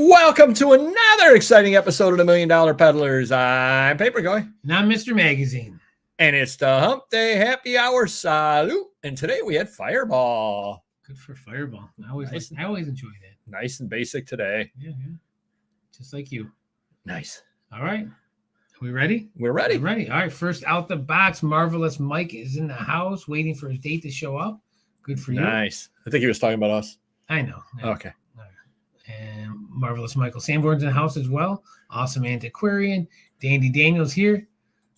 Welcome to another exciting episode of the $1 Million Peddlers. I'm Paperboy. And I'm Mr. Magazine. And it's the Hump Day Happy Hour Salute. And today we had Fireball. Good for Fireball. I always enjoy that. Nice and basic today. Yeah. Just like you. Nice. All right. Are we ready? We're ready. All right. First out the box, Marvelous Mike is in the house waiting for his date to show up. Good for you. Nice. I think he was talking about us. I know. Okay. And Marvelous Michael Sanborn's in the house as well. Awesome Antiquarian. Dandy Daniels here.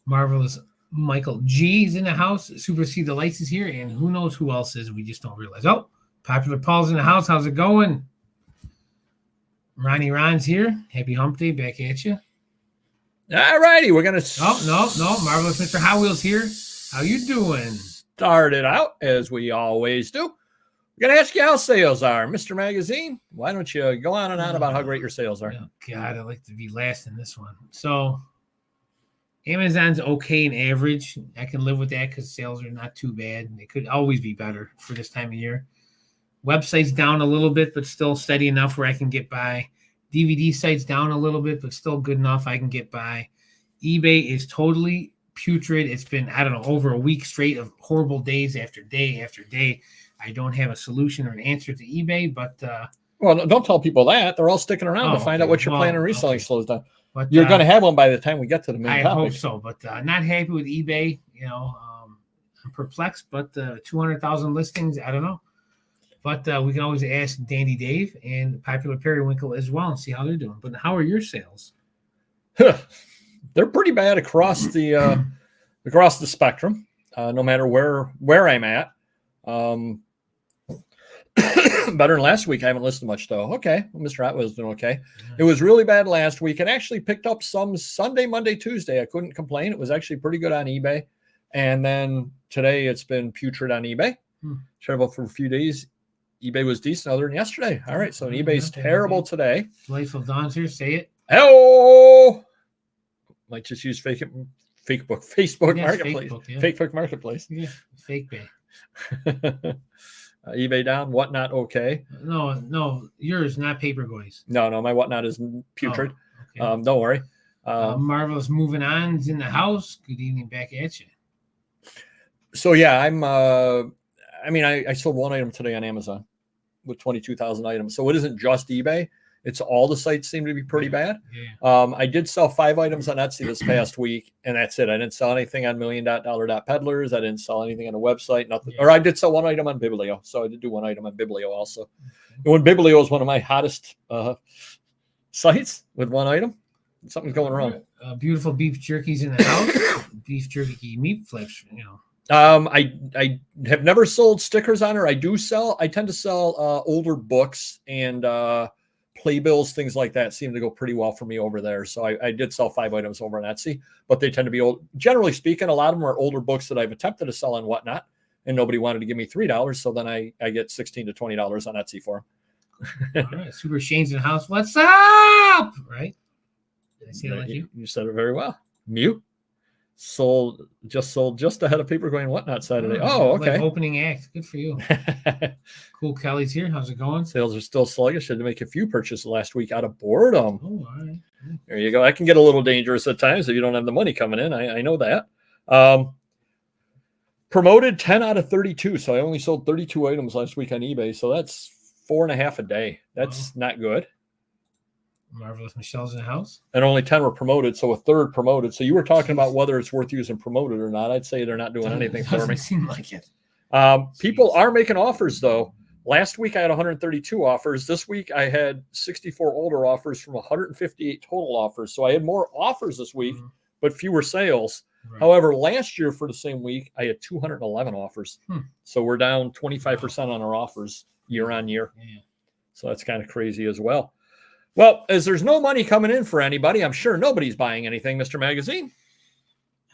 Marvelous Michael G is in the house. Super See the Lights is here. And who knows who else is. We just don't realize. Oh, Popular Paul's in the house. How's it going? Ronnie Ron's here. Happy Hump Day. Back at you. All righty. We're going to... Oh, no. Marvelous Mr. Hot Wheels here. How you doing? Start it out as we always do. We're going to ask you how sales are. Mr. Magazine, why don't you go on and on about how great your sales are? Oh, God, I'd like to be last in this one. So Amazon's okay and average. I can live with that because sales are not too bad. They could always be better for this time of year. Website's down a little bit, but still steady enough where I can get by. DVD site's down a little bit, but still good enough I can get by. eBay is totally putrid. It's been, over a week straight of horrible days after day after day. I don't have a solution or an answer to eBay, but... well, don't tell people that. They're all sticking around to find out what your plan on reselling slows down. But you're going to have one by the time we get to the main topic. I hope so, but not happy with eBay. I'm perplexed, but 200,000 listings, I don't know. But we can always ask Dandy Dave and Popular Periwinkle as well and see how they're doing. But how are your sales? They're pretty bad across the spectrum, no matter where I'm at. Better than last week. I haven't listened much though. Okay. Well, Mr. Hot was doing okay. It was really bad last week and actually picked up some Sunday, Monday, Tuesday. I couldn't complain. It was actually pretty good on eBay. And then today it's been putrid on eBay. Terrible for a few days. eBay was decent other than yesterday. All right. So eBay's terrible today. Delightful Dawn's here. Say it. Hello. Might just use Facebook Marketplace. Facebook Marketplace. Yeah. Fake Bay. eBay down, Whatnot okay. No, yours, not Paperboy's. No, my Whatnot is putrid. Oh, okay. Don't worry. Marvelous Moving On is in the house. Good evening, back at you. So yeah, I sold one item today on Amazon with 22,000 items. So it isn't just eBay. It's all the sites seem to be pretty bad. Yeah. I did sell 5 items on Etsy this past week, and that's it. I didn't sell anything on $1million.dollar.peddlers. I didn't sell anything on a website, nothing. Yeah. Or I did sell one item on Biblio. So I did do one item on Biblio also. Okay. And when Biblio is one of my hottest sites with one item, something's going wrong. Beautiful beef jerky's in the house. Beef jerky meat flips, I have never sold stickers on her. I tend to sell older books and playbills, things like that seem to go pretty well for me over there. So I did sell 5 items over on Etsy, but they tend to be old. Generally speaking, a lot of them are older books that I've attempted to sell on Whatnot, and nobody wanted to give me $3. So then I get $16 to $20 on Etsy for them. All right. Super Shane's in the house. What's up? Right? Did I say it like you? You said it very well. Mute. Sold just ahead of Paperboy and Whatnot Saturday. Oh, okay. Like opening act. Good for you. Cool. Kelly's here. How's it going? Sales are still sluggish. I had to make a few purchases last week out of boredom. Oh, all right. There you go. That can get a little dangerous at times if you don't have the money coming in. I know that. Promoted 10 out of 32. So I only sold 32 items last week on eBay. So that's 4.5 a day. That's not good. Marvelous Michelle's in the house. And only 10 were promoted, so a third promoted. So you were talking about whether it's worth using promoted or not. I'd say they're not doing anything for me. Seem like it. People are making offers, though. Last week, I had 132 offers. This week, I had 64 older offers from 158 total offers. So I had more offers this week, but fewer sales. Right. However, last year for the same week, I had 211 offers. So we're down 25% on our offers year on year. Yeah. So that's kind of crazy as well. Well, as there's no money coming in for anybody, I'm sure nobody's buying anything, Mr. Magazine.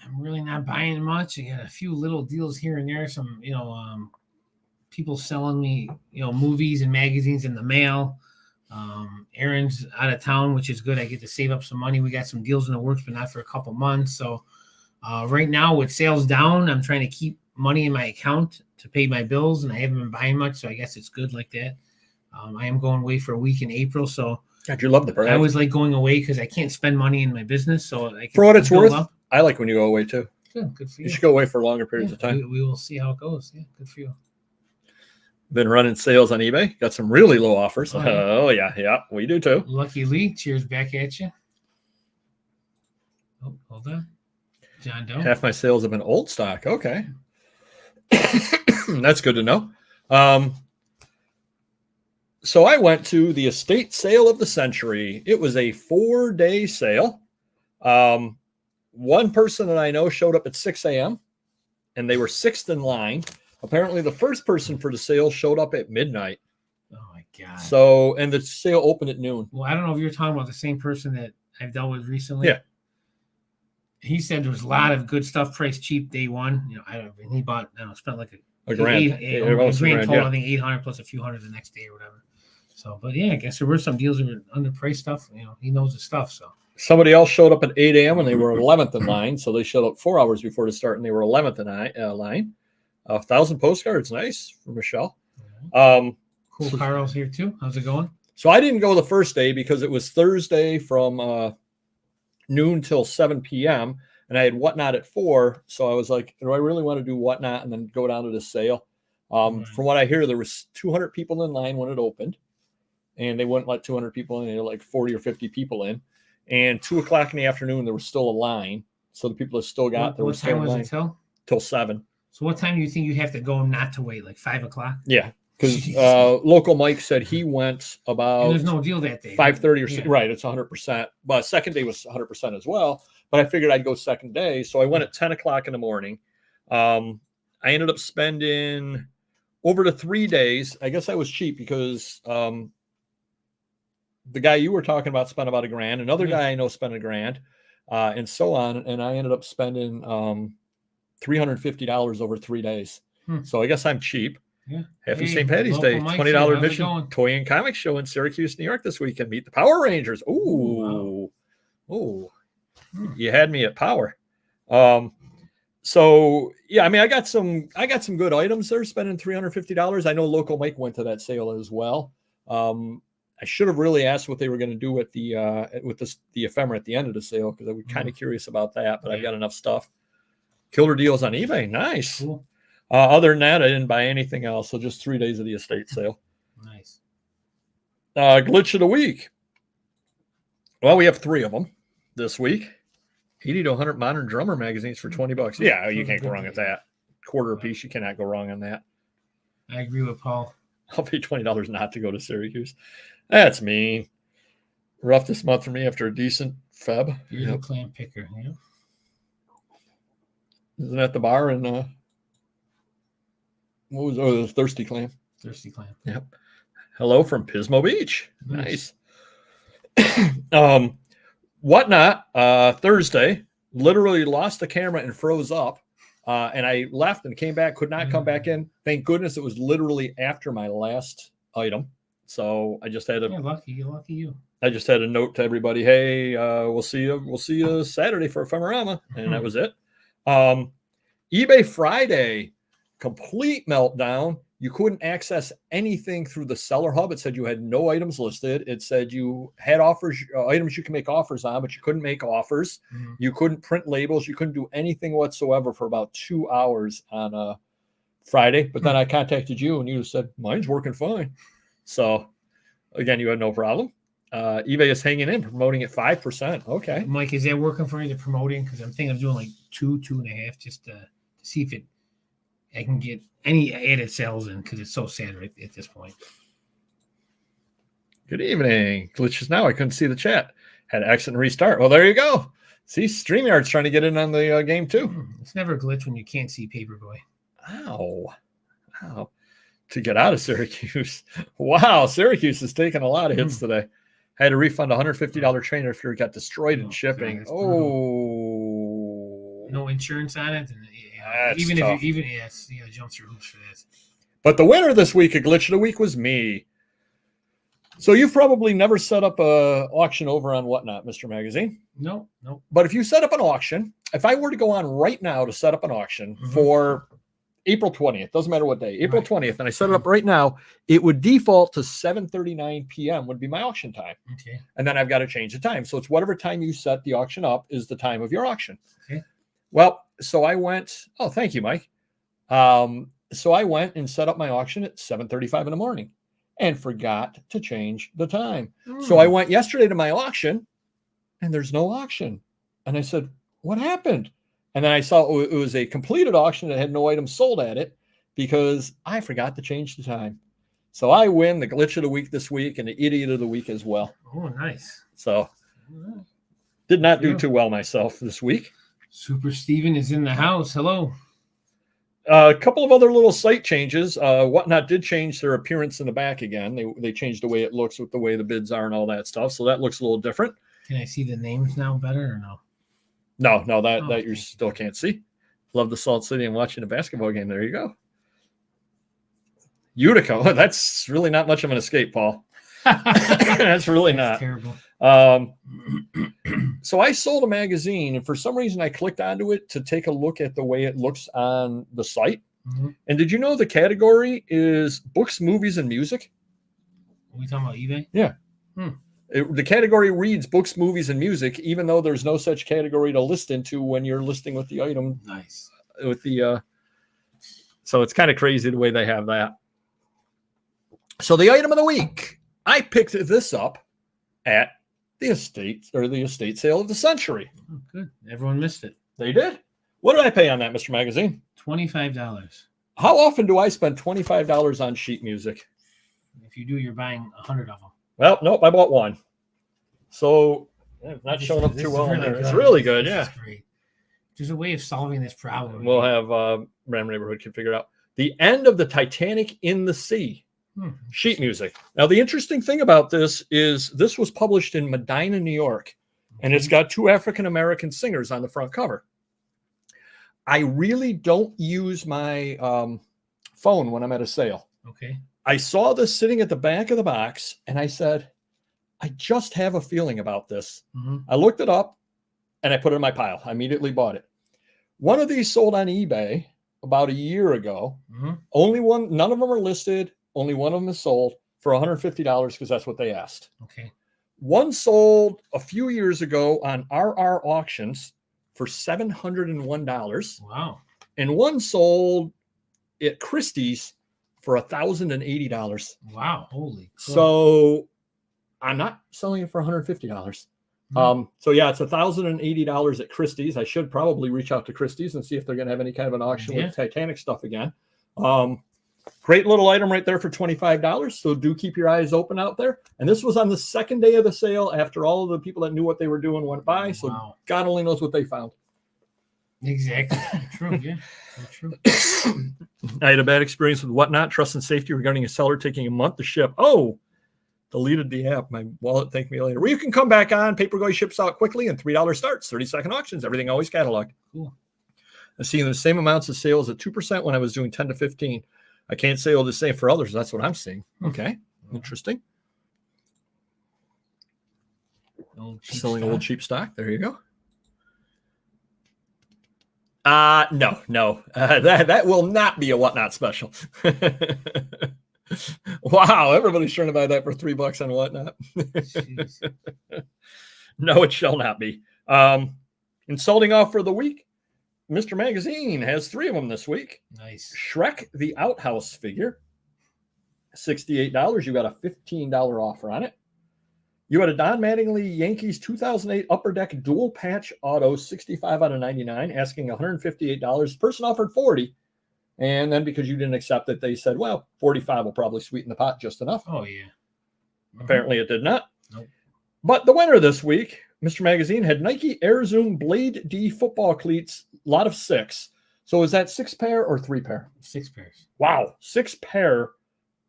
I'm really not buying much. I got a few little deals here and there. Some, people selling me, movies and magazines in the mail. Aaron's out of town, which is good. I get to save up some money. We got some deals in the works, but not for a couple months. So right now with sales down, I'm trying to keep money in my account to pay my bills, and I haven't been buying much. So I guess it's good like that. I am going away for a week in April. So God, you love the parade. I always like going away because I can't spend money in my business, so I can For what it's build worth, up. I like when you go away too. Good for you. You should go away for longer periods of time. We will see how it goes. Yeah, good for you. Been running sales on eBay. Got some really low offers. Oh, Yeah, we do too. Lucky Lee, cheers back at you. Oh, hold on. John Doe. Half my sales have been old stock. Okay. That's good to know. So I went to the estate sale of the century. It was a 4-day sale. One person that I know showed up at 6 a.m. and they were sixth in line. Apparently the first person for the sale showed up at midnight. Oh my God. So, and the sale opened at noon. Well, I don't know if you're talking about the same person that I've dealt with recently. Yeah. He said there was a lot of good stuff priced cheap day one. You know, and he bought, spent like a grand. A grand total, yeah. I think 800 plus a few hundred the next day or whatever. So, but yeah, I guess there were some deals that were underpriced stuff. You know, he knows his stuff. So somebody else showed up at 8 a.m. and they were 11th in line. So they showed up 4 hours before the start and they were 11th in line. 1,000 postcards. Nice for Michelle. Cool. Carl's here too. How's it going? So I didn't go the first day because it was Thursday from noon till 7 p.m. and I had Whatnot at 4. So I was like, do I really want to do Whatnot and then go down to the sale? From what I hear, there was 200 people in line when it opened. And they wouldn't let 200 people in. They were like 40 or 50 people in. And 2 o'clock in the afternoon, there was still a line. So the people that still got there was still a line. What time was it till 7. So what time do you think you have to go not to wait? Like 5 o'clock? Yeah. Because local Mike said he went about. And there's no deal that day. 5:30 or 6. Right. It's 100%. But second day was 100% as well. But I figured I'd go second day. So I went at 10 o'clock in the morning. I ended up spending over the 3 days. I guess I was cheap because the guy you were talking about spent about $1,000. Another guy I know spent $1,000, and so on. And I ended up spending $350 over 3 days. So I guess I'm cheap. Yeah. Happy St. Patty's Day. $20 admission. Toy and Comics Show in Syracuse, New York this weekend. Meet the Power Rangers. Ooh. Wow. Ooh. You had me at Power. So yeah, I mean, I got some good items there, spending $350. I know local Mike went to that sale as well. I should have really asked what they were going to do with the ephemera at the end of the sale because I was kind of curious about that, but I've got enough stuff. Killer deals on eBay. Nice. Cool. Other than that, I didn't buy anything else. So just 3 days of the estate sale. Nice. Glitch of the week. Well, we have 3 of them this week. 80 to 100 modern drummer magazines for $20. Yeah, you can't go wrong with that. Quarter a piece. You cannot go wrong on that. I agree with Paul. I'll pay $20 not to go to Syracuse. That's mean. Rough this month for me after a decent Feb. You're the clam picker. Yeah. Isn't that the bar in the Thirsty Clam? Thirsty Clam. Yep. Hello from Pismo Beach. Nice. Whatnot, Thursday, literally lost the camera and froze up. And I left and came back, could not come back in. Thank goodness it was literally after my last item. So I just had a lucky you. I just had a note to everybody, hey, we'll see you Saturday for Ephemerama. And that was it. eBay Friday, complete meltdown. You couldn't access anything through the seller hub. It said you had no items listed. It said you had offers, items you can make offers on, but you couldn't make offers. You couldn't print labels. You couldn't do anything whatsoever for about 2 hours on Friday. But then I contacted you and you said, mine's working fine. So again, you had no problem. eBay is hanging in, promoting at 5%. Okay. Mike, is that working for you, the promoting? Because I'm thinking of doing like 2.5 just to see if I can get any added sales in because it's so sad right at this point. Good evening. Glitches now. I couldn't see the chat. Had to exit and restart. Well, there you go. See, StreamYard's trying to get in on the game too. It's never a glitch when you can't see Paperboy. Ow. To get out of Syracuse. Wow. Syracuse is taking a lot of hits today. I had to refund a $150 trainer if it got destroyed in shipping. No insurance on it. And even tough. Jump through hoops for that. But the winner this week, a glitch of the week, was me. So you've probably never set up a auction over on Whatnot, Mr. Magazine. No. But if you set up an auction, if I were to go on right now to set up an auction for April 20th. Doesn't matter what day. April Right. 20th. And I set it up right now. It would default to 7:39 p.m. would be my auction time. Okay. And then I've got to change the time. So it's whatever time you set the auction up is the time of your auction. Okay. Well, so I went, oh, thank you, Mike. So I went and set up my auction at 7:35 in the morning and forgot to change the time. So I went yesterday to my auction and there's no auction. And I said, what happened? And then I saw it was a completed auction that had no items sold at it because I forgot to change the time. So I win the glitch of the week this week and the idiot of the week as well. Oh, nice. So did not do too well myself this week. Super Steven is in the house. Hello. A couple of other little site changes. Whatnot did change their appearance in the back again. They changed the way it looks with the way the bids are and all that stuff. So that looks a little different. Can I see the names now better or no? No, that you still can't see. Love the Salt City and watching a basketball game. There you go. Utica. That's really not much of an escape, Paul. That's really not. Terrible. So I sold a magazine, and for some reason I clicked onto it to take a look at the way it looks on the site. Mm-hmm. And did you know the category is books, movies, and music? Are we talking about eBay? Yeah. The category reads books, movies, and music, even though there's no such category to list into when you're listing with the item. Nice. With the so it's kind of crazy the way they have that. So the item of the week, I picked this up at the estate sale of the century. Oh, good. Everyone missed it. They did. What did I pay on that, Mr. Magazine? $25. How often do I spend $25 on sheet music? If you do, you're buying 100 of them. Well, nope, I bought one. So it's not showing up too well. It's really good. Yeah. Great. There's a way of solving this problem. We'll have Ram Neighborhood can figure it out. The end of the Titanic in the Sea. Sheet music. Now, the interesting thing about this is this was published in Medina, New York, and it's got two African-American singers on the front cover. I really don't use my phone when I'm at a sale. Okay. I saw this sitting at the back of the box, and I said, I just have a feeling about this. Mm-hmm. I looked it up, and I put it in my pile. I immediately bought it. One of these sold on eBay about a year ago. Mm-hmm. Only one, none of them are listed. Only one of them is sold for $150 because that's what they asked. Okay. One sold a few years ago on RR Auctions for $701. Wow. And one sold at Christie's for $1,080. Wow. Holy. Cool. So I'm not selling it for $150. So yeah, it's $1,080 at Christie's. I should probably reach out to Christie's and see if they're going to have any kind of an auction with Titanic stuff again. Great little item right there for $25. So do keep your eyes open out there. And this was on the second day of the sale after all of the people that knew what they were doing went by. So God only knows what they found. Exactly. True. Yeah. So true. I had a bad experience with Whatnot, trust and safety regarding a seller taking a month to ship. Oh, deleted the app. My wallet thanked me later. Well, you can come back on. Paperboy ships out quickly and $3 starts, 30-second auctions. Everything always cataloged. Cool. I'm seeing the same amounts of sales at 2% when I was doing 10 to 15. I can't say all the same for others. That's what I'm seeing. Okay. Interesting. Selling old cheap stock. There you go. No. That will not be a Whatnot special. Wow. Everybody's trying to buy that for $3 on Whatnot. No, it shall not be. Insulting off for the week. Mr. Magazine has 3 of them this week. Nice. Shrek the Outhouse figure, $68. You got a $15 offer on it. You had a Don Mattingly Yankees 2008 Upper Deck Dual Patch Auto, 65 out of 99, asking $158. Person offered $40. And then because you didn't accept it, they said, well, $45 will probably sweeten the pot just enough. Oh, yeah. Apparently it did not. Nope. But the winner this week, Mr. Magazine, had Nike Air Zoom Blade D football cleats, lot of 6. So is that 6 pair or 3 pair? 6 pairs. Wow, 6 pair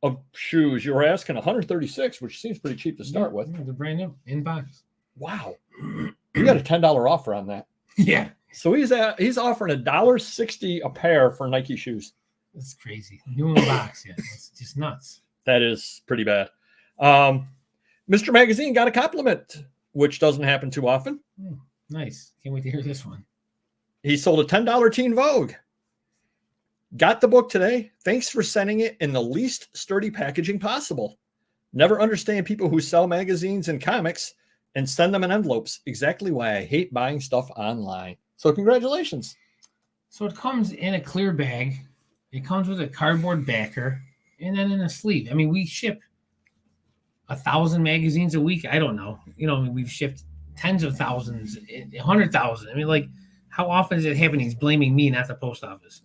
of shoes. You were asking $136, which seems pretty cheap to start with. They're brand new in box. Wow, you got a $10 offer on that. Yeah. So he's offering $1.60 a pair for Nike shoes. That's crazy. New in box, yeah. It's just nuts. That is pretty bad. Mr. Magazine got a compliment, which doesn't happen too often. Nice. Can't wait to hear this one. He sold a $10 Teen Vogue. Got the book today. Thanks for sending it in the least sturdy packaging possible. Never understand people who sell magazines and comics and send them in envelopes. Exactly why I hate buying stuff online. So congratulations. So it comes in a clear bag. It comes with a cardboard backer and then in a sleeve. I mean, we ship 1,000 magazines a week. I don't know. We've shipped tens of thousands, 100,000. I mean, like, how often is it happening? He's blaming me, not the post office.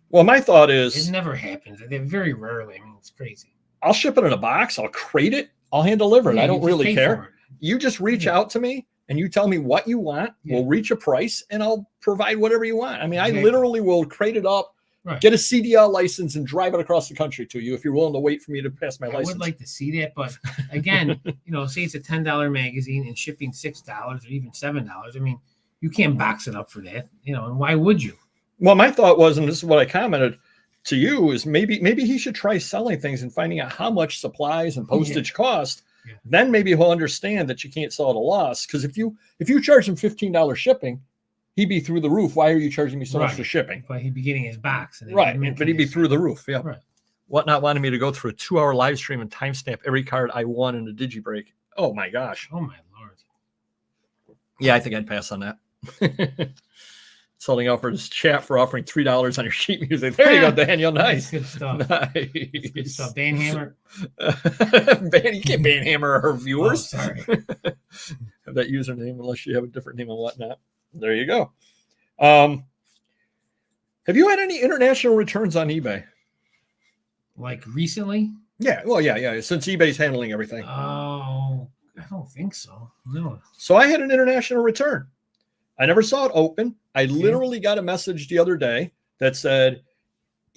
Well, my thought is it never happens. Very rarely. I mean, it's crazy. I'll ship it in a box. I'll crate it. I'll hand deliver it. I don't really care. You just reach out to me and you tell me what you want. We'll reach a price and I'll provide whatever you want. I mean, I literally will crate it up, get a CDL license and drive it across the country to you if you're willing to wait for me to pass my license. I would like to see that. But again, say it's a $10 magazine and shipping $6 or even $7. I mean, you can't box it up for that, and why would you? Well, my thought was, and this is what I commented to you, is maybe he should try selling things and finding out how much supplies and postage cost. Yeah. Then maybe he'll understand that you can't sell at a loss. Because if you charge him $15 shipping, he'd be through the roof. Why are you charging me so much for shipping? But he'd be getting his box. But he'd be through the roof. Yeah. Right. Whatnot wanted me to go through a 2-hour live stream and timestamp every card I won in a DigiBreak. Oh my gosh. Oh my Lord. Yeah, I think I'd pass on that. Selling out for this chat for offering $3 on your sheet music. There you go, Daniel. Nice. That's good stuff. Nice. That's good stuff. Banhammer. You can't banhammer our viewers. Oh, sorry. Have that username unless you have a different name and whatnot. There you go. Have you had any international returns on eBay? Like recently? Yeah. Well, yeah. Since eBay's handling everything. Oh, I don't think so. No. So I had an international return. I never saw it open. I literally got a message the other day that said,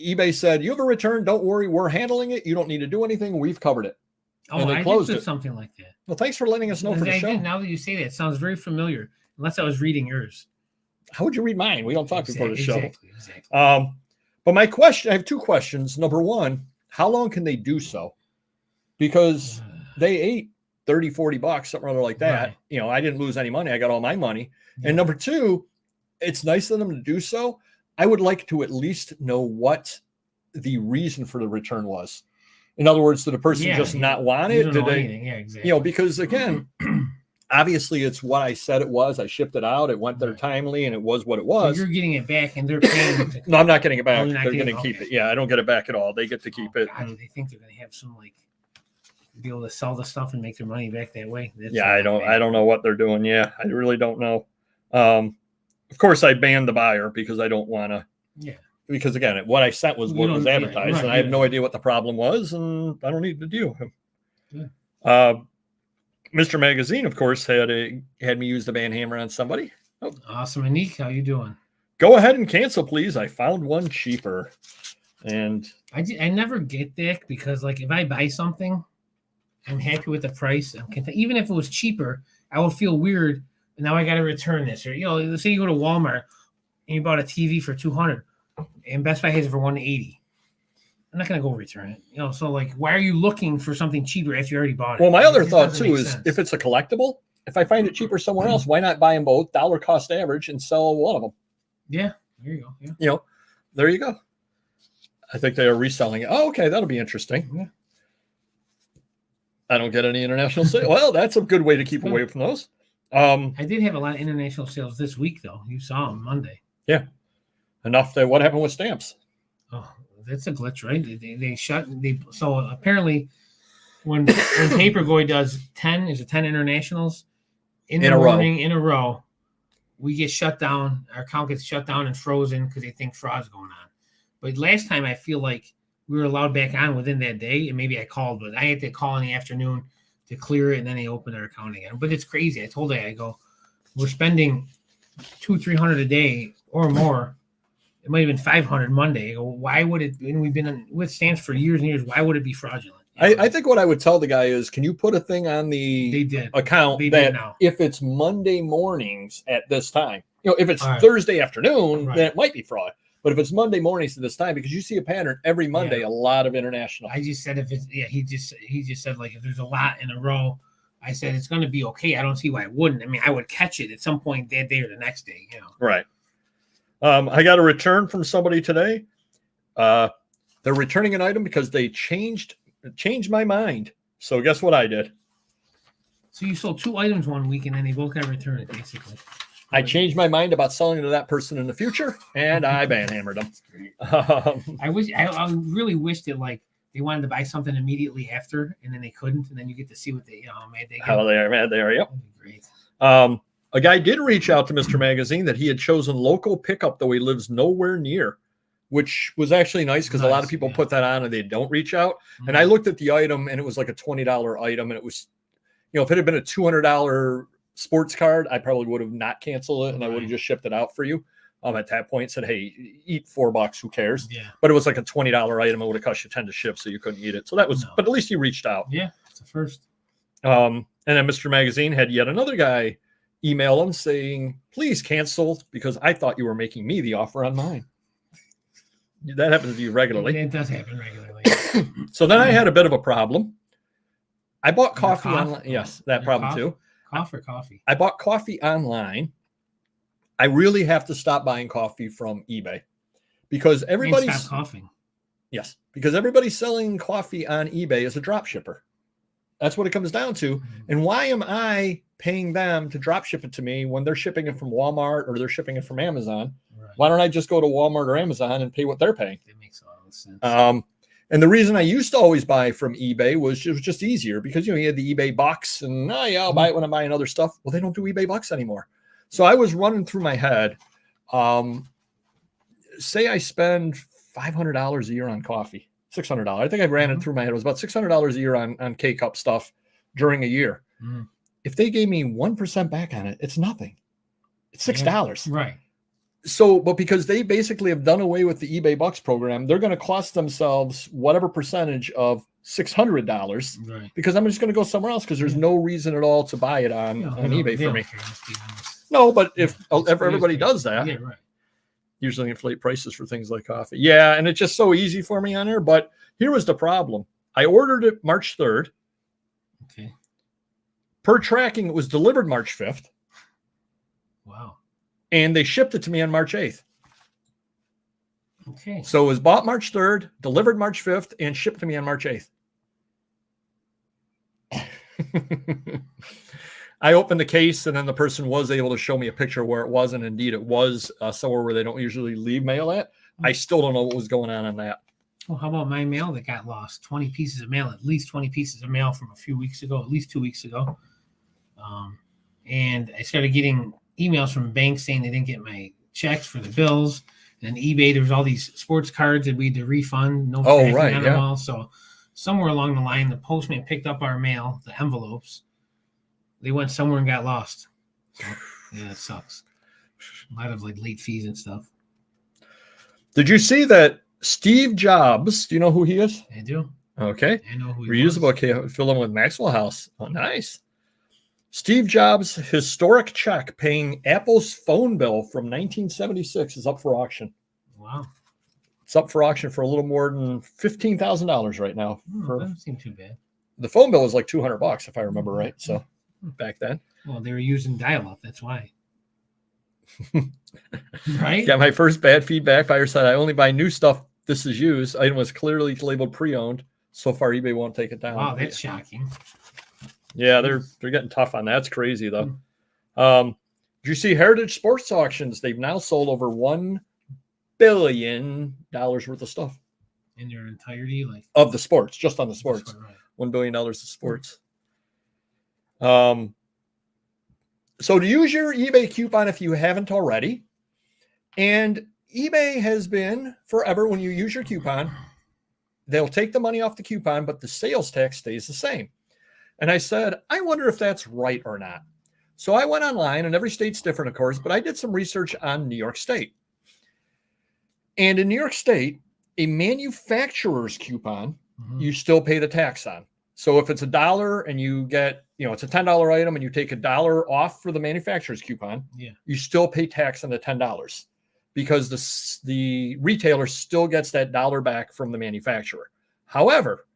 eBay said, you have a return. Don't worry. We're handling it. You don't need to do anything. We've covered it. Oh, and they closed it. Something like that. Well, thanks for letting us know for the show. Now that you say that, it sounds very familiar, unless I was reading yours. How would you read mine? We don't talk before the show. Exactly. But my question, I have 2 questions. Number one, how long can they do so? Because they ate $30-$40, something like that. Right. I didn't lose any money. I got all my money. Yeah. And number 2, it's nice of them to do so. I would like to at least know what the reason for the return was. In other words, did the person just not want it? Did they? Yeah, exactly. Because again, obviously it's what I said it was. I shipped it out. It went there timely, and it was what it was. So you're getting it back, and they're paying. No, I'm not getting it back. They're going to keep it. Yeah, I don't get it back at all. They get to keep it. God, they think they're going to have some be able to sell the stuff and make their money back that way. I don't know what they're doing. Yeah, I really don't know. Of course, I banned the buyer because I don't want to. Yeah. Because again, what I sent was what was advertised, and I have no idea what the problem was, and I don't need to deal with him. Yeah. Mr. Magazine, of course, had me use the banhammer on somebody. Oh. Awesome, Anik, how you doing? Go ahead and cancel, please. I found one cheaper, and I never get that because if I buy something, I'm happy with the price. Even if it was cheaper, I will feel weird. Now I got to return this, or let's say you go to Walmart and you bought a TV for $200, and Best Buy has it for $180. I'm not gonna go return it. So why are you looking for something cheaper after you already bought it? Well, my other thought too is if it's a collectible, if I find it cheaper somewhere else, why not buy them both, dollar cost average, and sell one of them? Yeah, there you go. Yeah. There you go. I think they are reselling it. Oh, okay, that'll be interesting. Yeah. I don't get any international sales. Well, that's a good way to keep away from those. I did have a lot of international sales this week, though. You saw them Monday. Yeah. Enough that what happened with stamps? Oh, that's a glitch, right? So apparently when Paperboy does 10 internationals in the morning in a row, we get shut down. Our account gets shut down and frozen because they think fraud's going on. But last time I feel like we were allowed back on within that day, and maybe I called, but I had to call in the afternoon to clear it, and then they opened our account again. But it's crazy. I told her, I go, we're spending $200-$300 a day or more. It might have been 500 Monday. I go, why would it? And we've been with stamps for years and years. Why would it be fraudulent? I think what I would tell the guy is, can you put a thing on the account that if it's Monday mornings at this time, if it's Thursday afternoon, then it might be fraud. But if it's Monday mornings at this time, because you see a pattern every Monday, a lot of international. I just said if it's he just said if there's a lot in a row, I said it's going to be okay. I don't see why it wouldn't. I mean, I would catch it at some point that day or the next day. Right. I got a return from somebody today. They're returning an item because they changed my mind. So guess what I did? So you sold 2 items one week, and then they both got returned, basically. I changed my mind about selling to that person in the future, and I banhammered them. I really wish that like they wanted to buy something immediately after, and then they couldn't, and then you get to see what they mad they get. How they are mad they are. Yep. Great. A guy did reach out to Mr. Magazine that he had chosen local pickup, though he lives nowhere near, which was actually nice because a lot of people put that on and they don't reach out. Mm-hmm. And I looked at the item and it was like a $20 item, and it was, if it had been a $200 sports card, I probably would have not canceled it and I would have just shipped it out for you. At that point, said, hey, eat $4, who cares? Yeah. But it was like a $20 item. It would have cost you 10 to ship, so you couldn't eat it. So that was, but at least he reached out. Yeah, it's a first. And then Mr. Magazine had yet another guy email him saying, please cancel because I thought you were making me the offer on mine. That happens to you regularly. It does happen regularly. So then I had a bit of a problem. I bought coffee online. Yes, that problem too. Coffee. I bought coffee online. I really have to stop buying coffee from eBay because everybody's stop coughing. Yes, because everybody's selling coffee on eBay as a drop shipper. That's what it comes down to. Mm-hmm. And why am I paying them to drop ship it to me when they're shipping it from Walmart or they're shipping it from Amazon? Right. Why don't I just go to Walmart or Amazon and pay what they're paying? That makes a lot of sense. And the reason I used to always buy from eBay was it was just easier because, you had the eBay bucks and, I'll buy it when I'm buying other stuff. Well, they don't do eBay bucks anymore. So I was running through my head, say I spend $500 a year on coffee, $600. I think I ran it through my head. It was about $600 a year on K-Cup stuff during a year. Mm. If they gave me 1% back on it, it's nothing. It's $6. Yeah, right. So, but because they basically have done away with the eBay Bucks program, they're going to cost themselves whatever percentage of $600 right. Because I'm just going to go somewhere else because there's no reason at all to buy it on eBay for me. No, but if everybody does that, right. Usually inflate prices for things like coffee. Yeah, and it's just so easy for me on there. But here was the problem. I ordered it March 3rd. Okay. Per tracking, it was delivered March 5th. Wow. And they shipped it to me on March 8th. Okay. So it was bought March 3rd, delivered March 5th, and shipped to me on March 8th. I opened the case, and then the person was able to show me a picture where it was, and indeed it was somewhere where they don't usually leave mail at. I still don't know what was going on that. Well, how about my mail that got lost? 20 pieces of mail, at least 20 pieces of mail from a few weeks ago, at least 2 weeks ago. And I started getting emails from banks saying they didn't get my checks for the bills. And then eBay, there was all these sports cards that we had to refund. No tracking on them all. So somewhere along the line, the postman picked up our mail, the envelopes. They went somewhere and got lost. So, yeah, it sucks. A lot of like late fees and stuff. Did you see that Steve Jobs? Do you know who he is? I do. Okay. I know who he Reusable was. Fill in with Maxwell House. Oh, nice. Steve Jobs' historic check paying Apple's phone bill from 1976 is up for auction. Wow. It's up for auction for a little more than $15,000 right now. Doesn't seem too bad. The phone bill was like $200 if I remember right. So back then. Well, they were using dial-up. That's why. Right? Got my first bad feedback. Buyer said, I only buy new stuff. This is used. Item was clearly labeled pre-owned. So far, eBay won't take it down. Wow, that's shocking. Yeah, they're getting tough on that. That's crazy, though. Did you see Heritage Sports Auctions? They've now sold over $1 billion worth of stuff. In their entirety? Of the sports, just on the sports. Right. $1 billion of sports. So to use your eBay coupon if you haven't already, and eBay has been forever when you use your coupon, they'll take the money off the coupon, but the sales tax stays the same. And I said, I wonder if that's right or not. So I went online, and every state's different, of course, but I did some research on New York State. And in New York State, a manufacturer's coupon, you still pay the tax on. So if it's $1 and you get, it's a $10 item and you take $1 off for the manufacturer's coupon, you still pay tax on the $10 because the retailer still gets that $1 back from the manufacturer. However,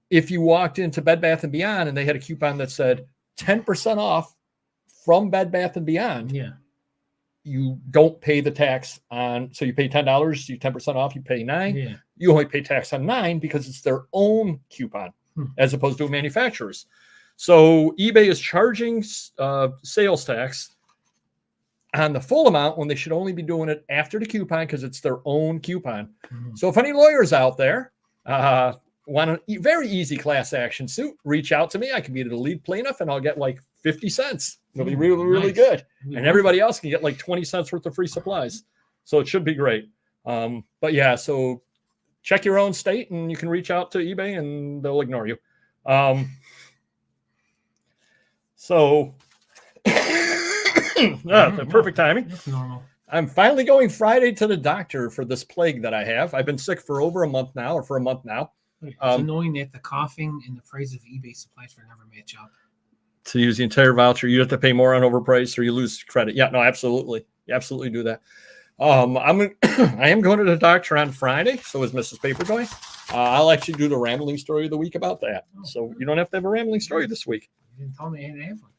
if you walked into Bed Bath & Beyond and they had a coupon that said 10% off from Bed Bath & Beyond, you don't pay the tax on. So you pay $10, you 10% off, you pay $9. you only pay tax on 9 because it's their own coupon as opposed to a manufacturer's. So eBay is charging sales tax on the full amount when they should only be doing it after the coupon because it's their own coupon. So if any lawyers out there want a very easy class action suit, reach out to me. I can be the lead plaintiff and I'll get like 50 cents. It'll be really, really good. And everybody else can get like 20 cents worth of free supplies. So it should be great. But yeah, so check your own state and you can reach out to eBay and they'll ignore you. So the perfect timing. That's normal. I'm finally going Friday to the doctor for this plague that I have. I've been sick for over a month now, or for a month now. It's annoying that the coughing and the price of eBay supplies for never match up. To use the entire voucher, you have to pay more on overpriced or you lose credit. Yeah, no, absolutely. You absolutely do that. I am going to the doctor on Friday. So is Mrs. Paperboy. I'll actually do the rambling story of the week about that. So you don't have to have a rambling story this week. You didn't tell me I had to have one.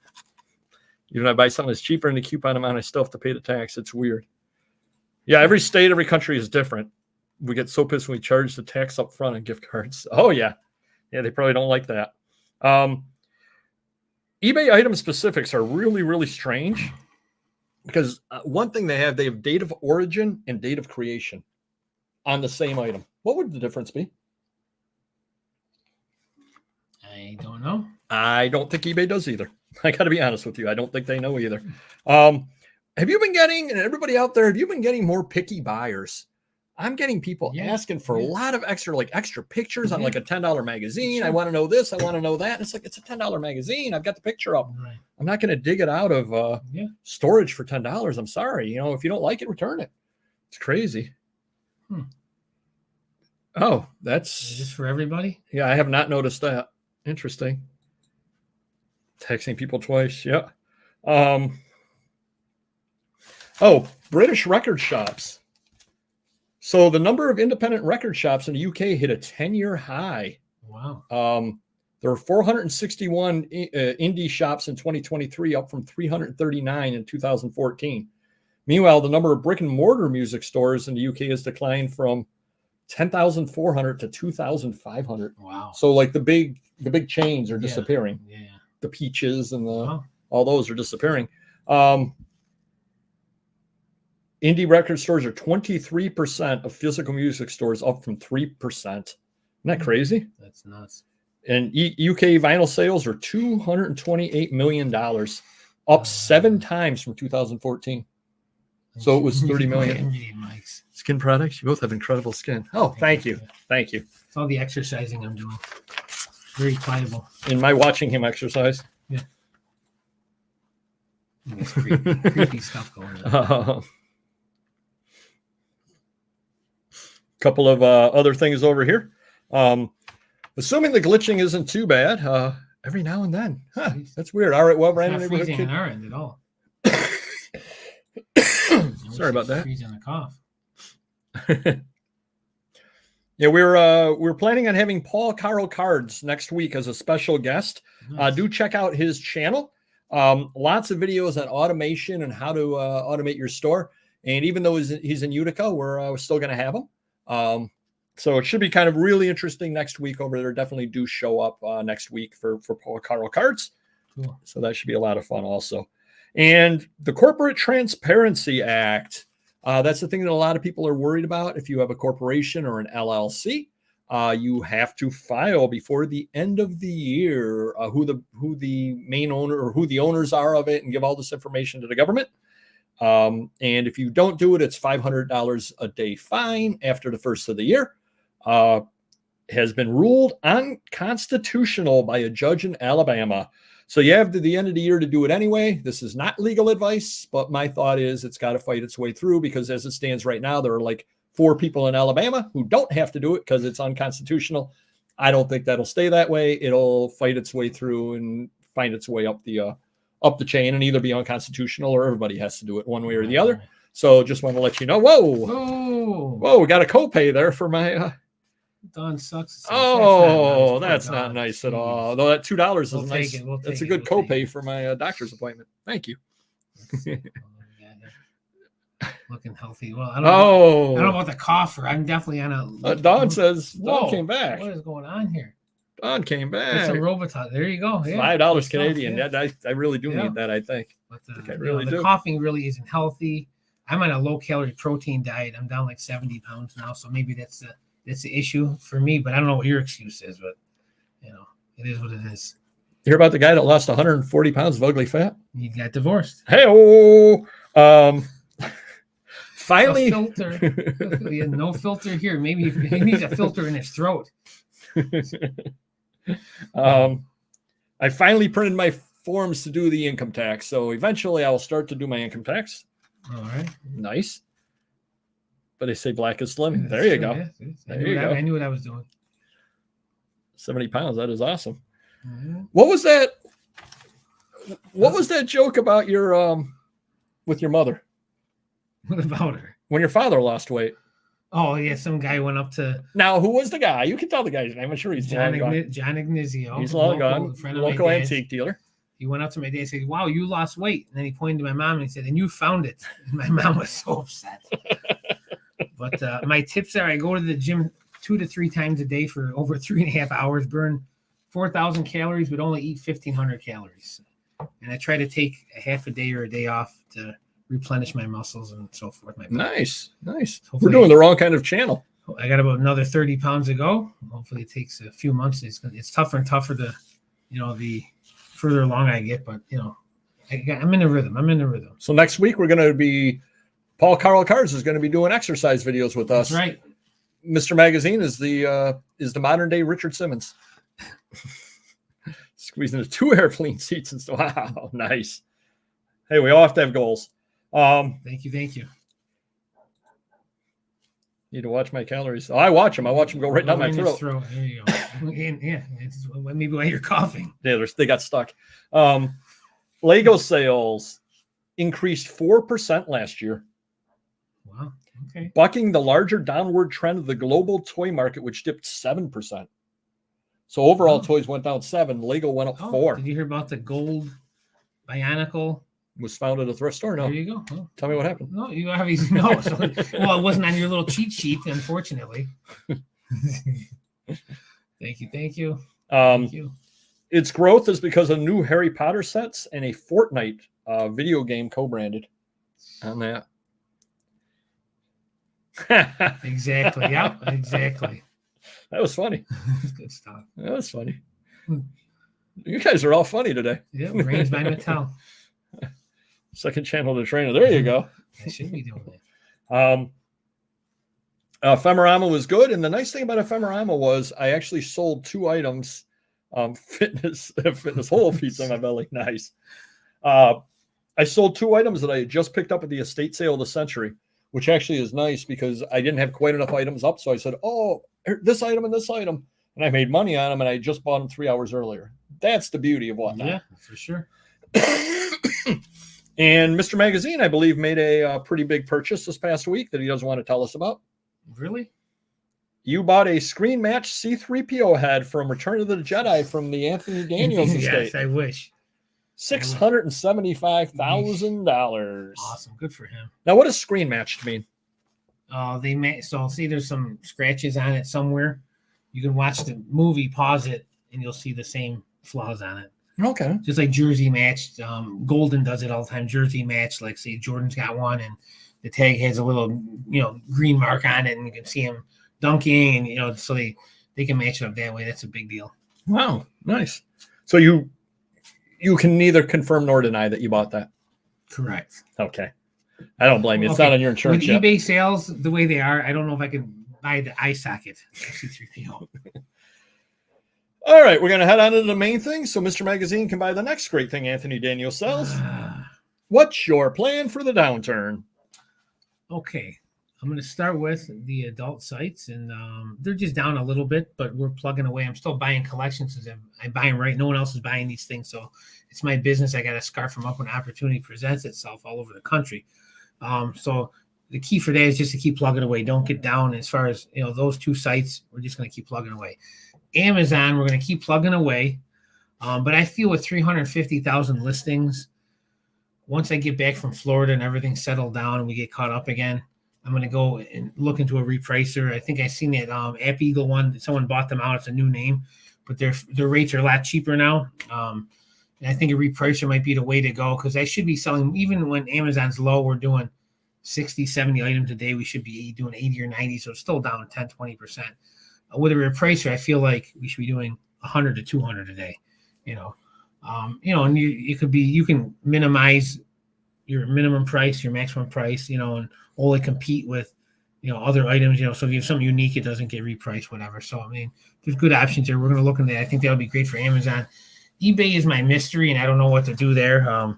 Even if I buy something that's cheaper than the coupon amount, I still have to pay the tax. It's weird. Yeah, every state, every country is different. We get so pissed when we charge the tax up front on gift cards. Oh, yeah. Yeah, they probably don't like that. eBay item specifics are really, really strange because one thing they have date of origin and date of creation on the same item. What would the difference be? I don't know. I don't think eBay does either. I got to be honest with you. I don't think they know either. Have you been getting, and everybody out there, have you been getting more picky buyers? I'm getting people asking for a lot of extra pictures on like a $10 magazine. Sure. I want to know this. I want to know that. And it's like, it's a $10 magazine. I've got the picture up. Right. I'm not going to dig it out of storage for $10. I'm sorry. You know, if you don't like it, return it. It's crazy. Oh, is this for everybody? Yeah, I have not noticed that. Interesting. Texting people twice. Yeah. British record shops. So the number of independent record shops in the UK hit a 10-year high. Wow. There were 461 indie shops in 2023, up from 339 in 2014. Meanwhile, the number of brick and mortar music stores in the UK has declined from 10,400 to 2,500. Wow. So like the big chains are disappearing. Yeah. The Peaches and all those are disappearing. Indie record stores are 23% of physical music stores, up from 3%. Isn't that crazy? That's nuts. And UK vinyl sales are $228 million, up 7 times from 2014. So it was 30 million. Skin products. You both have incredible skin. Oh, thank you. Thank you. It's all the exercising I'm doing. Very pliable. In my watching him exercise. Yeah. There's creepy stuff going on. Couple of other things over here. Assuming the glitching isn't too bad, every now and then. That's weird. All right, well, Brandon, it's not freezing on our end at all. Sorry about that. Freezing a cough. Yeah, we're planning on having Paul Carl Cards next week as a special guest. Nice. Do check out his channel. Lots of videos on automation and how to automate your store. And even though he's in Utica, we're still going to have him. So it should be kind of really interesting next week over there. Definitely do show up next week for Paul Carl Cards. Cool. So that should be a lot of fun also. And the Corporate Transparency Act. That's the thing that a lot of people are worried about. If you have a corporation or an LLC, you have to file before the end of the year who the main owner or who the owners are of it and give all this information to the government. And if you don't do it, it's $500 a day fine after the first of the year. Has been ruled unconstitutional by a judge in Alabama. So you have to the end of the year to do it anyway. This is not legal advice, but my thought is it's got to fight its way through because as it stands right now, there are like 4 people in Alabama who don't have to do it because it's unconstitutional. I don't think that'll stay that way. It'll fight its way through and find its way up the chain and either be unconstitutional or everybody has to do it one way or the other. So just want to let you know. Whoa, we got a copay there for my. Don sucks. That's not nice at all. Though that $2 is nice. That's a good copay for my doctor's appointment. Thank you. looking healthy. Well, I don't know Oh, about the cough. I'm definitely on a. Don says Don Whoa, came back. What is going on here? Don came Get back. some Robitussin. There you go. Yeah, $5 good stuff, Canadian. yeah. Yeah, I really do need that. I think. But I really the do. coughing really isn't healthy. I'm on a low calorie protein diet. I'm down like 70 pounds now, so maybe that's the issue for me. But I don't know what your excuse is, but it is what it is. You hear about the guy that lost 140 pounds of ugly fat? He got divorced. Hey, finally, a filter. No filter here. Maybe he needs a filter in his throat. I finally printed my forms to do the income tax, so eventually I will start to do my income tax. All right, nice. But they say black is slim. There you go. Yeah, I knew what I was doing. 70 pounds. That is awesome. Mm-hmm. What was that? What was that joke about your with your mother? What about her? When your father lost weight. Oh yeah, some guy went up to. Now, who was the guy? You can tell the guy's name. I'm sure he's John Ignizio. He's long gone. Local antique dealer. He went up to my dad and said, "Wow, you lost weight." And then he pointed to my mom and he said, "And you found it." And my mom was so upset. But my tips are: I go to the gym 2 to 3 times a day for over 3.5 hours, burn 4,000 calories, but only eat 1,500 calories. And I try to take a half a day or a day off to replenish my muscles and so forth. Nice. Hopefully, we're doing the wrong kind of channel. I got about another 30 pounds to go. Hopefully it takes a few months. It's tougher and tougher to, the further along I get, but I'm in a rhythm. So next week we're going to be, Paul Carl Cars is going to be doing exercise videos with us. That's right. Mr. Magazine is the modern day Richard Simmons. Squeezing the 2 airplane seats and stuff. Wow, nice. Hey, we all have to have goals. Thank you. Need to watch my calories. Oh, I watch them go right down my throat. There you go. And, it's maybe why you're coughing. Yeah, they got stuck. Lego sales increased 4% last year. Wow. Okay. Bucking the larger downward trend of the global toy market, which dipped 7%. So overall, toys went down 7. Lego went up 4. Did you hear about the gold Bionicle? Was found at a thrift store. No. There you go. Oh. Tell me what happened. No, you obviously know. So, well, it wasn't on your little cheat sheet, unfortunately. Thank you. Thank you. Its growth is because of new Harry Potter sets and a Fortnite video game co-branded on that. Exactly. Yeah, exactly. That was funny. That's good stuff. That was funny. You guys are all funny today. Yeah, raised by Mattel. Second channel to trainer. There you go. I should be doing that. Ephemerama was good. And the nice thing about Ephemerama was I actually sold 2 items. Fitness whole feet on my belly. Nice. I sold 2 items that I had just picked up at the estate sale of the century, which actually is nice because I didn't have quite enough items up. So I said, oh, this item and this item. And I made money on them and I just bought them 3 hours earlier. That's the beauty of whatnot. Yeah, for sure. And Mr. Magazine, I believe, made a pretty big purchase this past week that he doesn't want to tell us about. Really? You bought a screen match C-3PO head from Return of the Jedi from the Anthony Daniels estate. Yes, I wish. $675,000. Awesome. Good for him. Now, what does screen matched mean? So see there's some scratches on it somewhere. You can watch the movie, pause it, and you'll see the same flaws on it. Okay. Just like jersey matched. Golden does it all the time. Jersey matched, like say Jordan's got one and the tag has a little, green mark on it and you can see him dunking and, so they can match it up that way. That's a big deal. Wow. Nice. So you can neither confirm nor deny that you bought that. Correct. Okay. I don't blame you. It's not on your insurance With eBay sales the way they are, I don't know if I could buy the eye socket C3PO. All right, we're going to head on to the main thing so Mr. Magazine can buy the next great thing Anthony Daniels sells. What's your plan for the downturn? Okay, I'm going to start with the adult sites, and they're just down a little bit, but we're plugging away. I'm still buying collections since I buy them right. No one else is buying these things, so it's my business. I got to scarf them up when opportunity presents itself all over the country. So the key for that is just to keep plugging away. Don't get down as far as those 2 sites. We're just going to keep plugging away. Amazon, we're going to keep plugging away. But I feel with 350,000 listings, once I get back from Florida and everything's settled down and we get caught up again, I'm going to go and look into a repricer. I think I seen that App Eagle one. Someone bought them out. It's a new name, but their rates are a lot cheaper now. And I think a repricer might be the way to go, because I should be selling, even when Amazon's low, we're doing 60, 70 items a day. We should be doing 80 or 90. So it's still down 10, 20%. With a repricer, I feel like we should be doing 100 to 200 a day, and you can minimize your minimum price, your maximum price, and only compete with, other items, so if you have something unique, it doesn't get repriced, whatever. So, I mean, there's good options there. We're going to look into that. I think that would be great for Amazon. eBay is my mystery, and I don't know what to do there.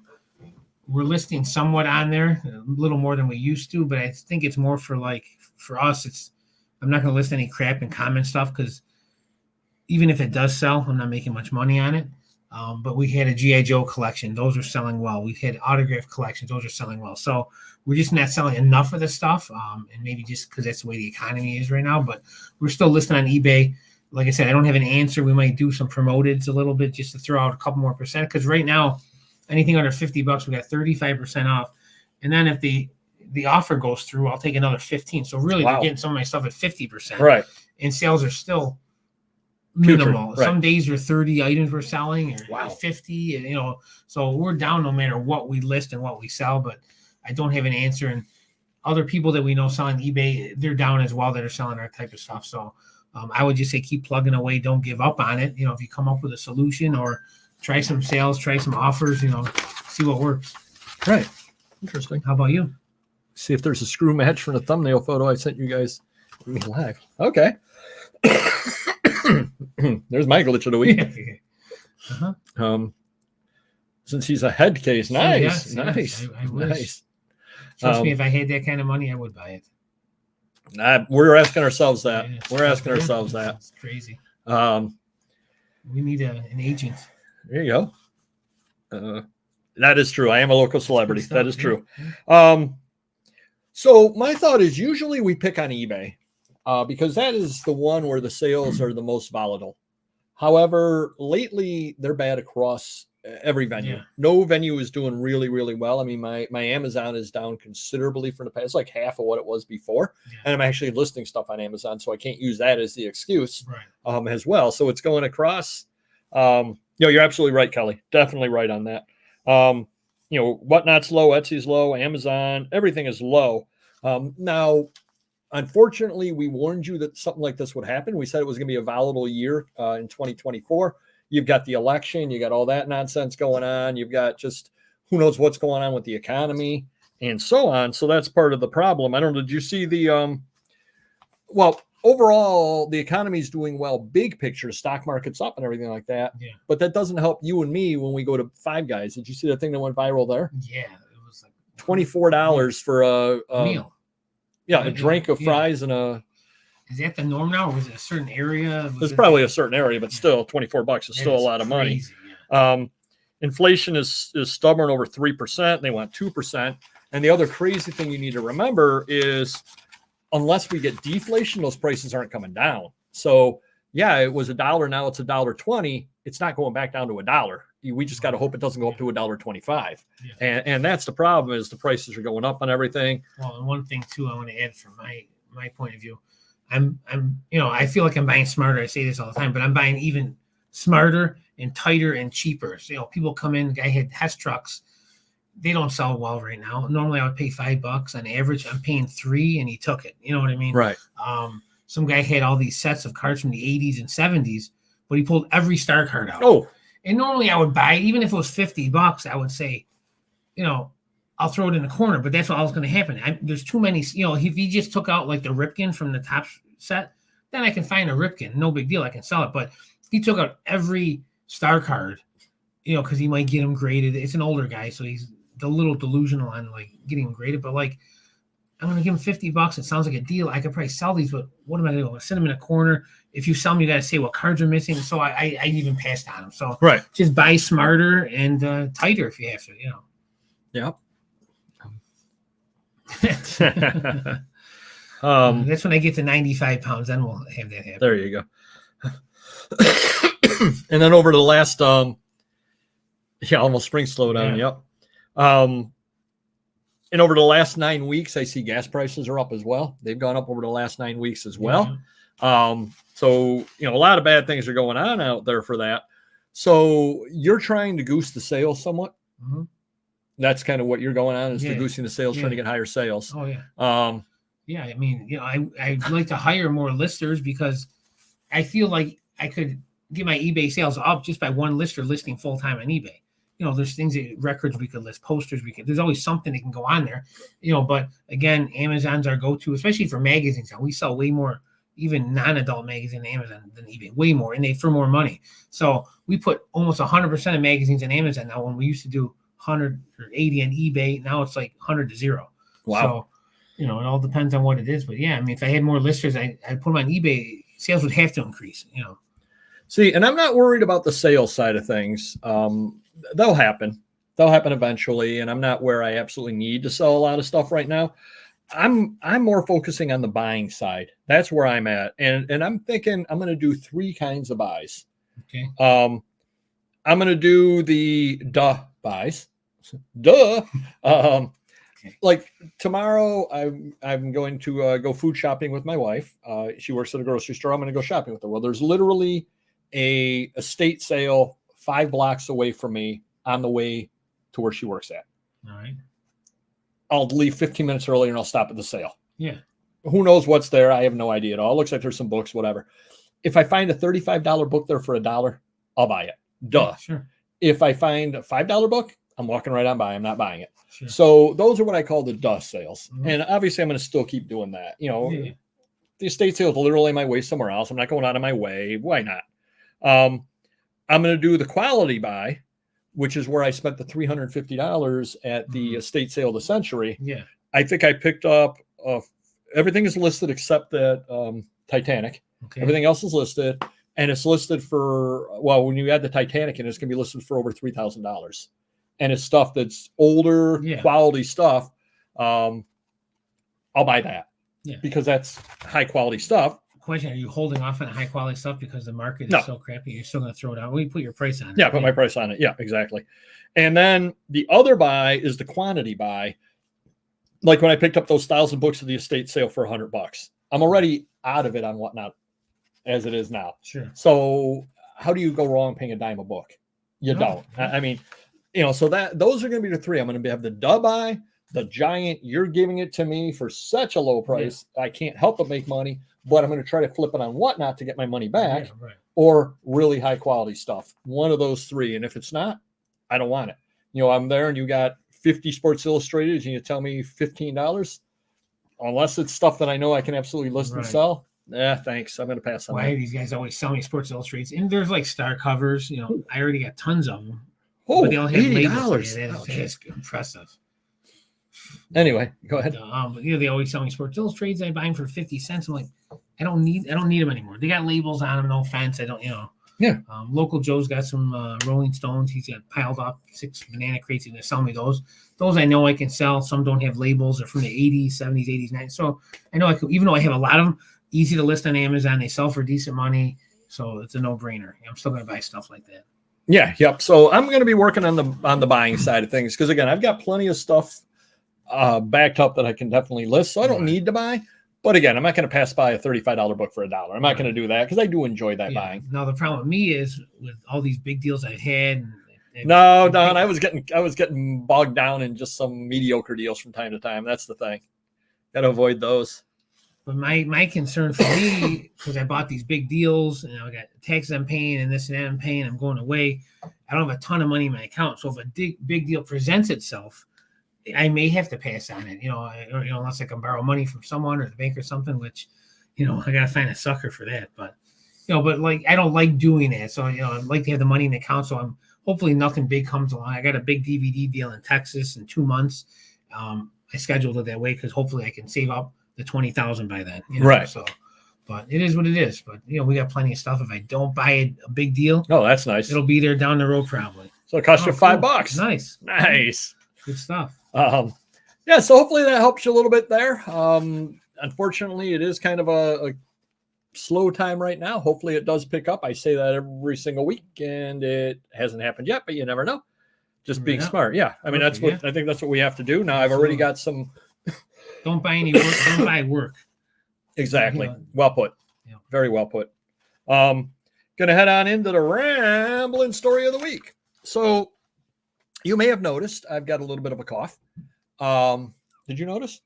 We're listing somewhat on there, a little more than we used to, but I think it's more for us, I'm not going to list any crap and common stuff, because even if it does sell, I'm not making much money on it. But we had a G.I. Joe collection. Those are selling well. We've had autograph collections. Those are selling well. So we're just not selling enough of the stuff, and maybe just because that's the way the economy is right now. But we're still listing on eBay. Like I said, I don't have an answer. We might do some promoteds a little bit just to throw out a couple more percent, because right now, anything under $50, we got 35% off. And then if the offer goes through, I'll take another 15. So really, They're getting some of my stuff at 50%. Right. And sales are still minimal. Right. Some days are 30 items we're selling, or 50, and so we're down no matter what we list and what we sell. But I don't have an answer. And other people that we know selling eBay, they're down as well, that are selling our type of stuff. So I would just say keep plugging away. Don't give up on it. If you come up with a solution, or try some sales, try some offers, see what works. Right. Interesting. How about you? See if there's a screw match from the thumbnail photo I sent you guys live. Okay. There's my glitch of the week. Uh-huh. Since he's a head case. Nice. Yes, nice. I wish. Nice. Trust me, if I had that kind of money, I would buy it. We're asking ourselves that. Yeah, we're asking ourselves that. It's crazy. We need an agent. There you go. That is true. I am a local celebrity. That is true. Yeah. So my thought is, usually we pick on eBay because that is the one where the sales are the most volatile. However, lately they're bad across every venue. Yeah. No venue is doing really, really well. I mean, my Amazon is down considerably from the past. It's like half of what it was before. Yeah. And I'm actually listing stuff on Amazon, so I can't use that as the excuse as well. So it's going across. You're absolutely right, Kelly. Definitely right on that. Whatnot's low, Etsy's low, Amazon, everything is low. Now, unfortunately, we warned you that something like this would happen. We said it was going to be a volatile year in 2024. You've got the election, you got all that nonsense going on. You've got just who knows what's going on with the economy and so on. So that's part of the problem. I don't know. Did you see the, overall, the economy is doing well, big picture, stock market's up and everything like that. Yeah. But that doesn't help you and me when we go to Five Guys. Did you see that thing that went viral there? Yeah. It was like $24 for a meal. Yeah. A drink of fries and a. Is that the norm now, or was it a certain area? There's probably a certain area, but still $24 is still a lot of money. Yeah. Inflation is stubborn over 3%. They want 2%. And the other crazy thing you need to remember is, unless we get deflation, those prices aren't coming down. So yeah, it was $1. Now it's $1.20. It's not going back down to $1. We just got to hope it doesn't go up to $1.25. Yeah. And that's the problem, is the prices are going up on everything. Well, and one thing too, I want to add from my point of view, I feel like I'm buying smarter. I say this all the time, but I'm buying even smarter and tighter and cheaper. So, people come in, the guy had Hess trucks. They don't sell well right now. Normally I would pay $5 on average. I'm paying $3 and he took it. You know what I mean? Right. Some guy had all these sets of cards from the 80s and 70s, but he pulled every star card out. Oh. And normally I would buy, even if it was $50, I would say, I'll throw it in the corner, but that's what was going to happen. There's too many, if he just took out like the Ripken from the top set, then I can find a Ripken. No big deal. I can sell it. But he took out every star card, because he might get him graded. It's an older guy, so he's a little delusional on like getting him graded. But like, I'm going to give him $50. It sounds like a deal. I could probably sell these, but what am I going to do? Sit them in a corner. If you sell them, you got to say what cards are missing. So I even passed on them. So just buy smarter and tighter if you have to, Yeah. That's when I get to 95 pounds, then we'll have that happen. There you go. And then over to the last almost spring slowdown. Yeah. Yep. And over the last 9 weeks, I see gas prices are up as well. They've gone up over the last 9 weeks as well. So, a lot of bad things are going on out there for that. So you're trying to goose the sales somewhat. Mm-hmm. That's kind of what you're going on, is the goosing the sales, trying to get higher sales. Oh, yeah. Yeah, I mean, I'd like to hire more listers because I feel like I could get my eBay sales up just by one lister listing full time on eBay. There's things records we could list, posters there's always something that can go on there. But again, Amazon's our go-to, especially for magazines. We sell way more, even non-adult magazines on Amazon than eBay, way more, and for more money. So we put almost 100% of magazines on Amazon now, when we used to do 100 or 80 on eBay. Now it's like 100 to 0. Wow. So, it all depends on what it is. But yeah, I mean, if I had more listers, I'd put them on eBay. Sales would have to increase, See, and I'm not worried about the sales side of things. They'll happen. They'll happen eventually. And I'm not where I absolutely need to sell a lot of stuff right now. I'm more focusing on the buying side. That's where I'm at. And I'm thinking I'm going to do 3 kinds of buys. Okay. I'm going to do the buys. Like tomorrow, I'm going to go food shopping with my wife. She works at a grocery store. I'm going to go shopping with her. Well, there's literally a estate sale 5 blocks away from me on the way to where she works at. All right. I'll leave 15 minutes earlier and I'll stop at the sale. Yeah. Who knows what's there? I have no idea at all. It looks like there's some books, whatever. If I find a $35 book there for $1, I'll buy it. Yeah, sure. If I find a $5 book, I'm walking right on by. I'm not buying it. Sure. So those are what I call the sales. Mm-hmm. And obviously I'm going to still keep doing that. The estate sale is literally my way somewhere else. I'm not going out of my way. Why not? I'm going to do the quality buy, which is where I spent the $350 at the estate sale of the century. Yeah. I think I picked up everything is listed except that Titanic. Okay. Everything else is listed, and it's listed for, when you add the Titanic in, it's going to be listed for over $3,000. And it's stuff that's older, quality stuff. I'll buy that because that's high quality stuff. Question: Are you holding off on high quality stuff because the market is so crappy? You're still going to throw it out. Well, you put your price on it. Yeah, put my price on it. Yeah, exactly. And then the other buy is the quantity buy. Like when I picked up those 1,000 books at the estate sale for $100, I'm already out of it on whatnot as it is now. Sure. So how do you go wrong paying $10 a book? You don't. I mean, so those are going to be the 3. I'm going to have the buy, the giant. You're giving it to me for such a low price. I can't help but make money. But I'm going to try to flip it on whatnot to get my money back, or really high quality stuff. One of those 3. And if it's not, I don't want it. I'm there and you got 50 Sports Illustrated and you tell me $15, unless it's stuff that I know I can absolutely list and sell. Thanks. I'm going to pass on that. Why are these guys always selling Sports Illustrated? And there's like star covers. I already got tons of them. Oh, but they all have $80. Labels. That's impressive. Anyway, go ahead. They always sell me Sports Illustrated. I buy them for 50 cents. I'm like, I don't need them anymore. They got labels on them. No offense. I don't, Yeah. Local Joe's got some Rolling Stones. He's got piled up 6 banana crates. He's going to sell me those. Those I know I can sell. Some don't have labels. They're from the 80s, 70s, 80s, 90s. So I know I could, even though I have a lot of them, easy to list on Amazon. They sell for decent money. So it's a no-brainer. I'm still going to buy stuff like that. Yeah. Yep. So I'm going to be working on the buying side of things. Because again, I've got plenty of stuff backed up that I can definitely list. So I don't need to buy. But again, I'm not going to pass by a $35 book for $1. I'm not going to do that because I do enjoy that buying. Now the problem with me is with all these big deals I've had. No, Don, I was getting bogged down in just some mediocre deals from time to time. That's the thing. Got to avoid those. But my concern for me, because I bought these big deals and I got taxes I'm paying and this and that I'm paying, I'm going away. I don't have a ton of money in my account. So if a big deal presents itself, I may have to pass on it, unless I can borrow money from someone or the bank or something, which, I got to find a sucker for that. But, but like, I don't like doing that. So, I'd like to have the money in the account. So hopefully nothing big comes along. I got a big DVD deal in Texas in 2 months. I scheduled it that way because hopefully I can save up the 20,000 by then. Right. So, but it is what it is. But, we got plenty of stuff. If I don't buy a big deal. Oh, that's nice. It'll be there down the road probably. So it cost you $5. Nice. Good stuff. So hopefully that helps you a little bit there. Unfortunately, it is kind of a slow time right now. Hopefully it does pick up. I say that every single week and it hasn't happened yet, but you never know. just being Yeah. smart. Yeah. I mean, that's what I think that's what we have to do. Now I've already got some. Don't buy any work. Don't buy work. Exactly. You know, Well put. Yeah. Very well put. Gonna head on into the rambling story of the week. So you may have noticed I've got a little bit of a cough. Did you notice?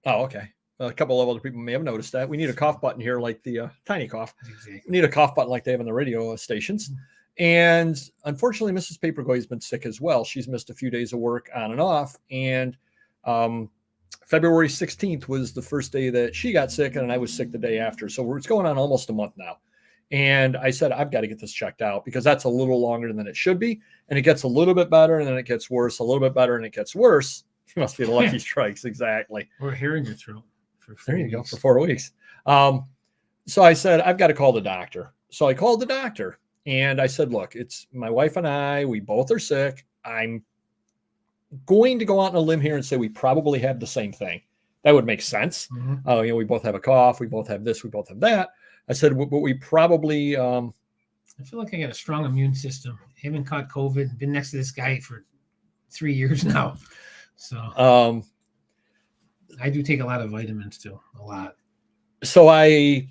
Oh, okay. A couple of other people may have noticed that. We need a cough button here, like the tiny cough. Exactly. We need a cough button like they have on the radio stations. And unfortunately, Mrs. Papergoy has been sick as well. She's missed a few days of work on and off. And February 16th was the first day that she got sick, and I was sick the day after. So it's going on almost a month now. And I said, I've got to get this checked out because that's a little longer than it should be. And it gets a little bit better, and then it gets worse, a little bit better, and it gets worse. You must be the lucky strikes. Exactly. Or hair in your throat. There you go, for 4 weeks. So I said, I've got to call the doctor. So I called the doctor, and I said, look, it's my wife and I. We both are sick. I'm going to go out on a limb here and say we probably have the same thing. That would make sense. Mm-hmm. We both have a cough. We both have this. We both have that. I said, but we probably. I feel like I got a strong immune system. I haven't caught COVID. Been next to this guy for 3 years now. So I do take a lot of vitamins too. A lot. So I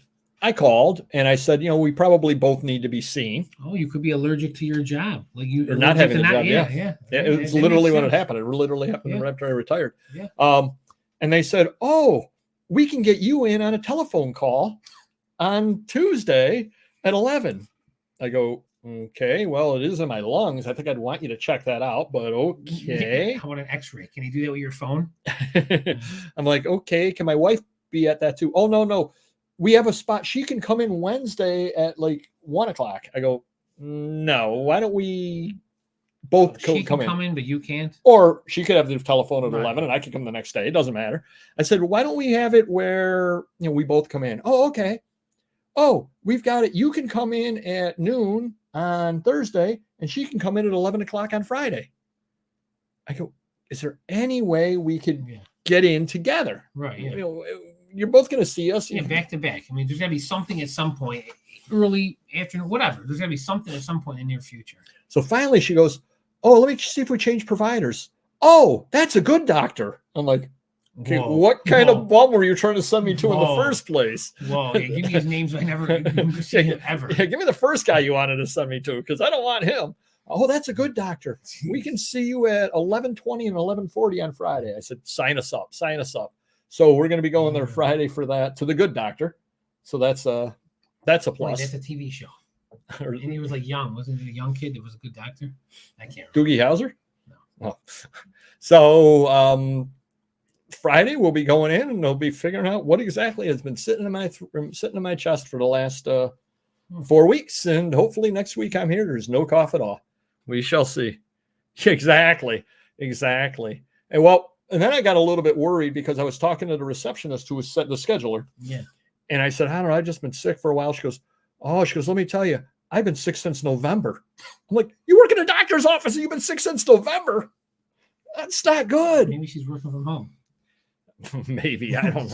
called and I said, we probably both need to be seen. Oh, you could be allergic to your job. Like you or not having a job. Yeah. It was literally when it happened. It literally happened right after I retired. Yeah. And they said, oh, we can get you in on a telephone call on Tuesday at 11. I go, okay, well, it is in my lungs. I think I'd want you to check that out, but okay. I want an x-ray. Can you do that with your phone? I'm like, okay, can my wife be at that too? Oh, no. We have a spot. She can come in Wednesday at like 1:00. I go, no, why don't we both she come can come in, but you can't? Or she could have the telephone at 11 and I could come the next day. It doesn't matter. I said, well, why don't we have it where, we both come in? Oh, okay. Oh, we've got it. You can come in at noon on Thursday and she can come in at 11:00 on Friday. I go, is there any way we could get in together? Right. Yeah. You're both going to see us. Yeah, back to back. I mean, there's got to be something at some point, early, afternoon, whatever. There's got to be something at some point in the near future. So finally she goes, oh, let me see if we change providers. Oh, that's a good doctor. I'm like, okay, what kind of bum were you trying to send me to in the first place? Whoa, give me his names. I never seen him ever. Yeah, give me the first guy you wanted to send me to because I don't want him. Oh, that's a good doctor. We can see you at 11:20 and 11:40 on Friday. I said, sign us up. So we're going to be going there Friday for that to the good doctor. So that's a plus. Wait, that's a TV show. And he was like young. Wasn't he a young kid that was a good doctor? I can't remember. Doogie Howser? No. Oh. So Friday we'll be going in and they'll be figuring out what exactly has been sitting in my chest for the last 4 weeks. And hopefully next week I'm here. There's no cough at all. We shall see. Exactly. And then I got a little bit worried because I was talking to the receptionist who was the scheduler. Yeah. And I said, I don't know, I've just been sick for a while. She goes, let me tell you, I've been sick since November. I'm like, you work in a doctor's office and you've been sick since November? That's not good. Maybe she's working from home. Maybe, I don't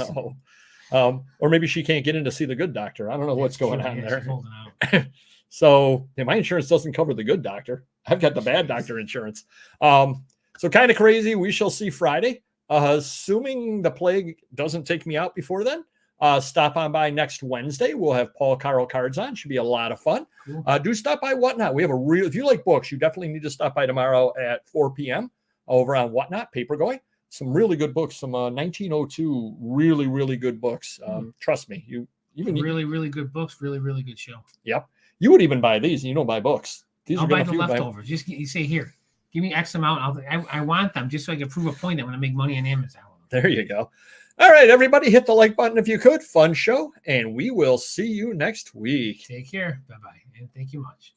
know. Or maybe she can't get in to see the good doctor. I don't know what's going on there. She's holding out. So my insurance doesn't cover the good doctor. I've got the bad doctor insurance. So kind of crazy. We shall see Friday. Assuming the plague doesn't take me out before then, stop on by next Wednesday. We'll have Paul Carl cards on. Should be a lot of fun. Cool. Do stop by Whatnot. We have if you like books, you definitely need to stop by tomorrow at 4 p.m. over on Whatnot, Papergoy. Some really good books, some 1902, really, really good books. Trust me. Really good books, really, really good show. Yep. You would even buy these and you don't buy books. I'll buy the leftovers. You say, here, give me X amount. I want them just so I can prove a point that I'm going to make money on Amazon. There you go. All right, everybody, hit the like button if you could. Fun show, and we will see you next week. Take care. Bye-bye, and thank you much.